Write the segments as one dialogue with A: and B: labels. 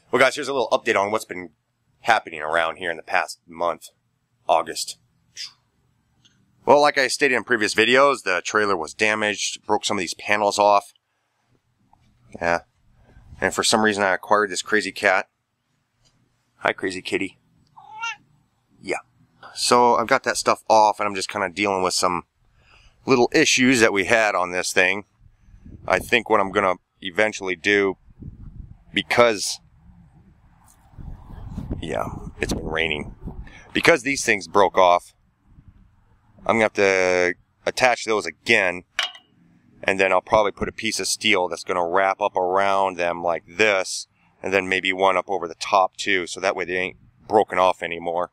A: Well guys, here's a little update on what's been happening around here in the past month, August. Well, like I stated in previous videos, the trailer was damaged, broke some of these panels off. Yeah. And for some reason I acquired this crazy cat. Hi, crazy kitty. Yeah. So I've got that stuff off and I'm just kind of dealing with some little issues that we had on this thing. I think what I'm going to eventually do, because, yeah, it's been raining. Because these things broke off, I'm going to have to attach those again, and then I'll probably put a piece of steel that's going to wrap up around them like this, and then maybe one up over the top too, so that way they ain't broken off anymore.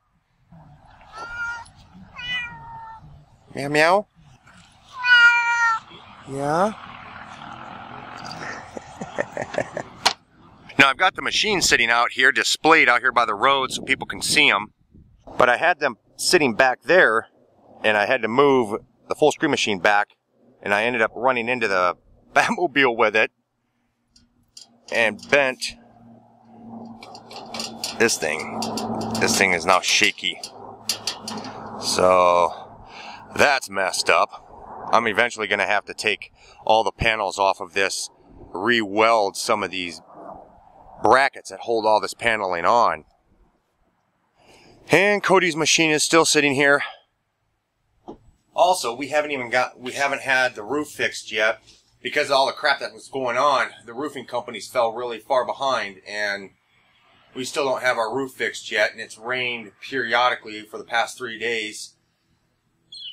A: Meow meow? Yeah? Now I've got the machines sitting out here, displayed out here by the road so people can see them, but I had them sitting back there, and I had to move the full screen machine back, and I ended up running into the Batmobile with it and bent this thing. This thing is now shaky. So that's messed up. I'm eventually going to have to take all the panels off of this, re-weld some of these brackets that hold all this paneling on. And Cody's machine is still sitting here. Also, we haven't had the roof fixed yet because of all the crap that was going on. The roofing companies fell really far behind, and we still don't have our roof fixed yet, and it's rained periodically for the past 3 days.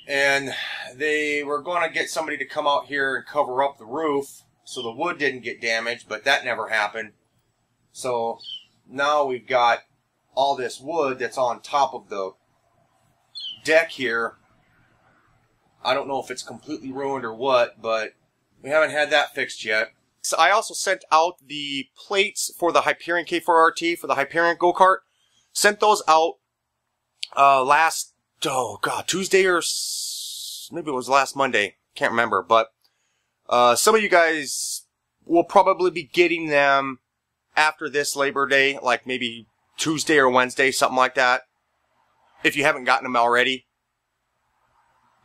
A: And they were going to get somebody to come out here and cover up the roof so the wood didn't get damaged, but that never happened. So now we've got all this wood that's on top of the deck here. I don't know if it's completely ruined or what, but we haven't had that fixed yet. So I also sent out the plates for the Hyperion K4RT, for the Hyperion go-kart. Sent those out last, Tuesday or maybe it was last Monday. Can't remember, but some of you guys will probably be getting them after this Labor Day, like maybe Tuesday or Wednesday, something like that, if you haven't gotten them already.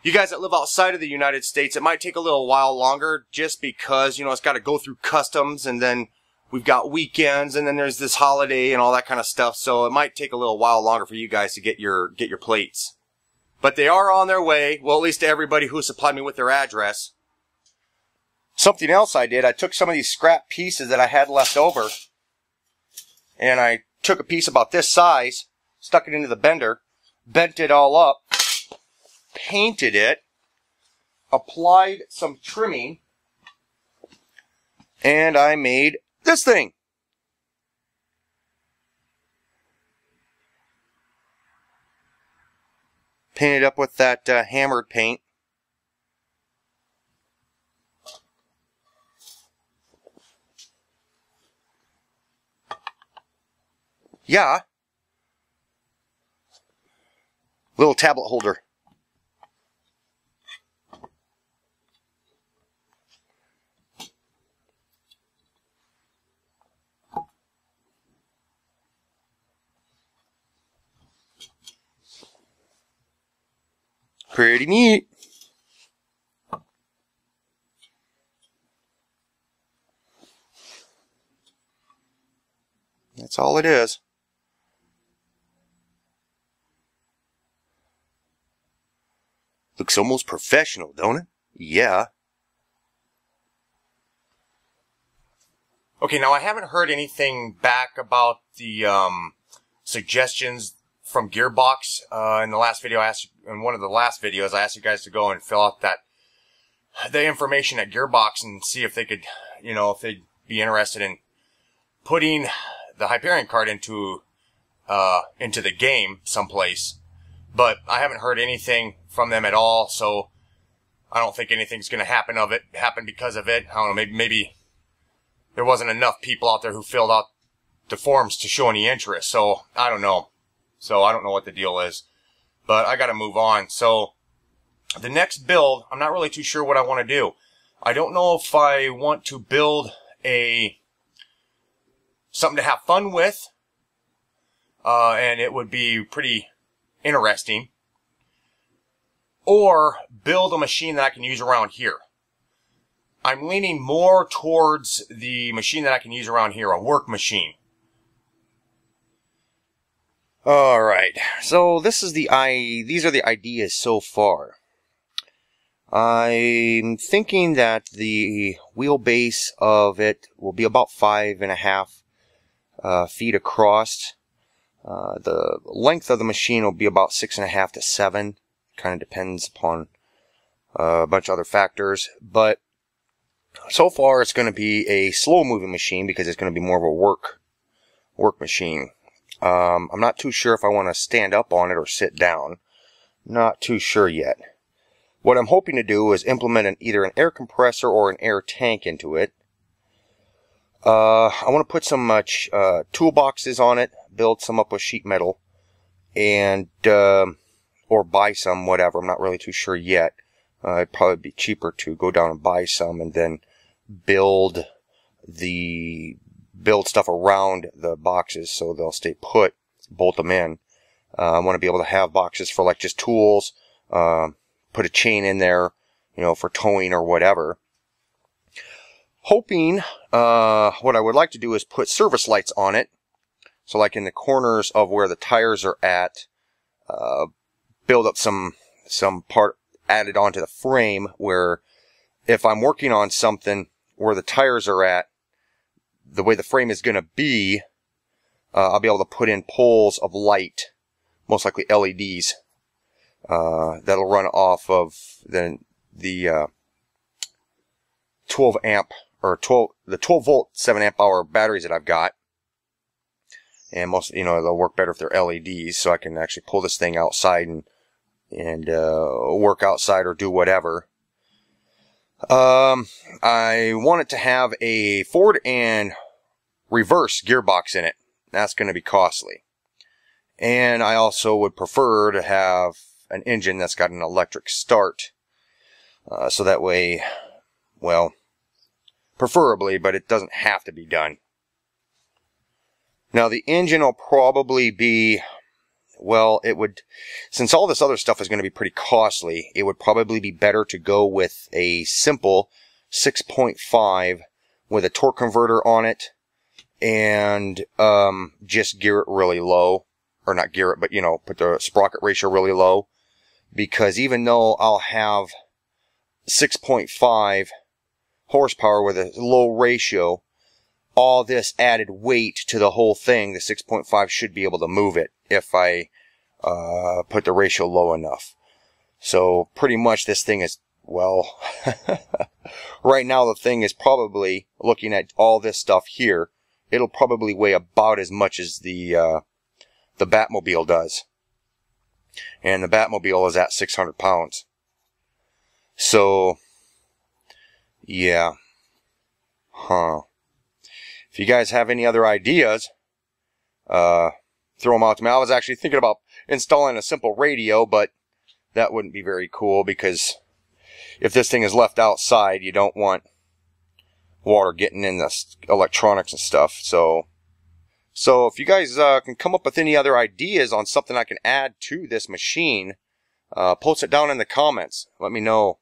A: You guys that live outside of the United States, it might take a little while longer just because, you know, it's got to go through customs, and then we've got weekends, and then there's this holiday and all that kind of stuff. So it might take a little while longer for you guys to get your plates. But they are on their way, well, at least to everybody who supplied me with their address. Something else I did, I took some of these scrap pieces that I had left over, and I took a piece about this size, stuck it into the bender, bent it all up, painted it, applied some trimming, and I made this thing. Painted up with that hammered paint. Yeah. Little tablet holder. Pretty neat. That's all it is. Looks almost professional, don't it? Yeah. Okay, now I haven't heard anything back about the suggestions from Gearbox. In the last video, in one of the last videos, I asked you guys to go and fill out the information at Gearbox and see if they could, you know, if they'd be interested in putting the Hyperion card into the game someplace. But I haven't heard anything from them at all, so I don't think anything's going to happen because of it. I don't know, maybe there wasn't enough people out there who filled out the forms to show any interest, so I don't know. So I don't know what the deal is, but I got to move on. So the next build, I'm not really too sure what I want to do. I don't know if I want to build a something to have fun with, and it would be pretty interesting, or build a machine that I can use around here. I'm leaning more towards the machine that I can use around here, a work machine. Alright, so these are the ideas so far. I'm thinking that the wheelbase of it will be about 5.5 feet across. The length of the machine will be about 6.5 to 7. Kind of depends upon a bunch of other factors. But so far it's going to be a slow moving machine because it's going to be more of a work machine. I'm not too sure if I want to stand up on it or sit down. Not too sure yet. What I'm hoping to do is implement either an air compressor or an air tank into it. I want to put some toolboxes on it, build some up with sheet metal, and or buy some, whatever. I'm not really too sure yet. It'd probably be cheaper to go down and buy some and then build stuff around the boxes so they'll stay put, bolt them in. I want to be able to have boxes for like just tools, put a chain in there, for towing or whatever. Hoping, what I would like to do is put service lights on it. So like in the corners of where the tires are at, build up some part added onto the frame where if I'm working on something where the tires are at, the way the frame is going to be, I'll be able to put in poles of light, most likely LEDs, that'll run off of the 12 amp or the 12 volt 7 amp hour batteries that I've got. And most, they'll work better if they're LEDs, so I can actually pull this thing outside and work outside or do whatever. I want it to have a forward and reverse gearbox in it. That's going to be costly. And I also would prefer to have an engine that's got an electric start. So that way, well, preferably, but it doesn't have to be done. Now the engine will probably be, well, since all this other stuff is going to be pretty costly, it would probably be better to go with a simple 6.5 with a torque converter on it and just gear it really low. Or not gear it, but put the sprocket ratio really low. Because even though I'll have 6.5 horsepower with a low ratio, all this added weight to the whole thing, the 6.5 should be able to move it if I put the ratio low enough. So pretty much this thing is, well, right now the thing is probably, looking at all this stuff here, it'll probably weigh about as much as the Batmobile does. And the Batmobile is at 600 pounds. So, yeah. If you guys have any other ideas, throw them out to me. I was actually thinking about installing a simple radio, but that wouldn't be very cool because if this thing is left outside, you don't want water getting in the electronics and stuff. So if you guys can come up with any other ideas on something I can add to this machine, post it down in the comments. Let me know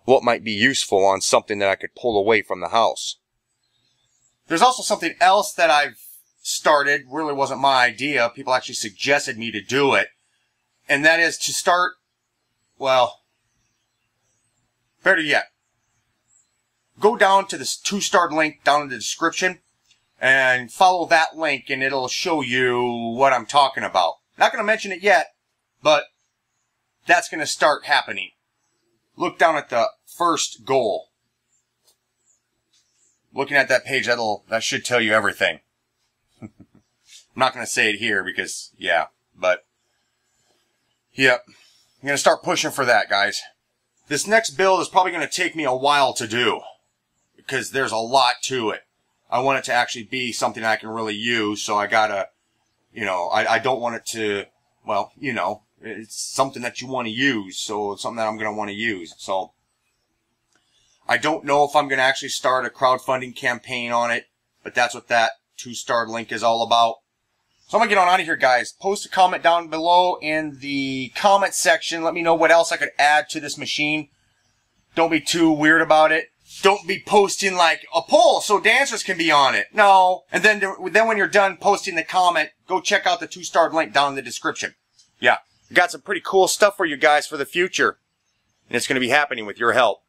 A: what might be useful on something that I could pull away from the house. There's also something else that I've started, really wasn't my idea. People actually suggested me to do it. And that is to start, well, better yet, go down to this to-start link down in the description and follow that link and it'll show you what I'm talking about. Not going to mention it yet, but that's going to start happening. Look down at the first goal. Looking at that page, that should tell you everything. I'm not going to say it here because, yeah, but, yep. I'm going to start pushing for that, guys. This next build is probably going to take me a while to do because there's a lot to it. I want it to actually be something I can really use, so I gotta, I don't want it to, well, it's something that you want to use, so it's something that I'm going to want to use. So I don't know if I'm going to actually start a crowdfunding campaign on it, but that's what that two-star link is all about. So I'm going to get on out of here, guys. Post a comment down below in the comment section. Let me know what else I could add to this machine. Don't be too weird about it. Don't be posting like a poll so dancers can be on it. No. And then when you're done posting the comment, go check out the two-star link down in the description. Yeah. I got some pretty cool stuff for you guys for the future. And it's going to be happening with your help.